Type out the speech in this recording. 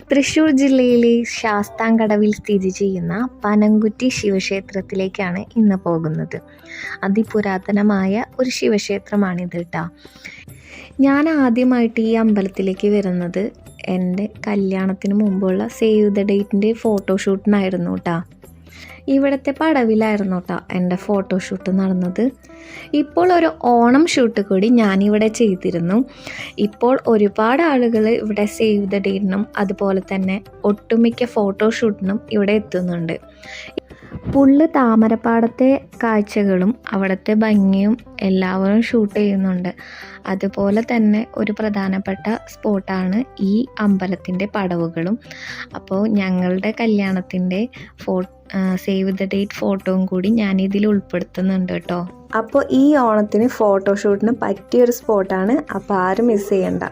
തൃശ്ശൂർ ജില്ലയിലെ ശാസ്താംകടവിൽ സ്ഥിതി ചെയ്യുന്ന പനംകുറ്റി ശിവക്ഷേത്രത്തിലേക്കാണ് ഇന്ന് പോകുന്നത്. അതിപുരാതനമായ ഒരു ശിവക്ഷേത്രമാണിത് കേട്ടോ. ഞാൻ ആദ്യമായിട്ട് ഈ അമ്പലത്തിലേക്ക് വരുന്നത് എൻ്റെ കല്യാണത്തിന് മുമ്പുള്ള സേവ് ദ ഡേറ്റിൻ്റെ ഫോട്ടോഷൂട്ടിനായിരുന്നു കേട്ടോ. ഇവിടുത്തെ പടവിലായിരുന്നു കേട്ടോ എൻ്റെ ഫോട്ടോഷൂട്ട് നടന്നത്. ഇപ്പോൾ ഒരു ഓണം ഷൂട്ട് കൂടി ഞാനിവിടെ ചെയ്തിരുന്നു. ഇപ്പോൾ ഒരുപാട് ആളുകൾ ഇവിടെ സേവ് ദ ഡേറ്റിനും അതുപോലെ തന്നെ ഒട്ടുമിക്ക ഫോട്ടോഷൂട്ടിനും ഇവിടെ എത്തുന്നുണ്ട്. ഫുള്ള് താമരപ്പാടത്തെ കാഴ്ചകളും അവിടുത്തെ ഭംഗിയും എല്ലാവരും ഷൂട്ട് ചെയ്യുന്നുണ്ട്. അതുപോലെ തന്നെ ഒരു പ്രധാനപ്പെട്ട സ്പോട്ടാണ് ഈ അമ്പലത്തിൻ്റെ പടവുകളും. അപ്പോൾ ഞങ്ങളുടെ കല്യാണത്തിൻ്റെ സേവ് ദ ഡേറ്റ് ഫോട്ടോയും കൂടി ഞാനിതിൽ ഉൾപ്പെടുത്തുന്നുണ്ട് കേട്ടോ. അപ്പോൾ ഈ ഓണത്തിന് ഫോട്ടോഷൂട്ടിന് പറ്റിയൊരു സ്പോട്ടാണ്. അപ്പോൾ ആരും മിസ് ചെയ്യണ്ട.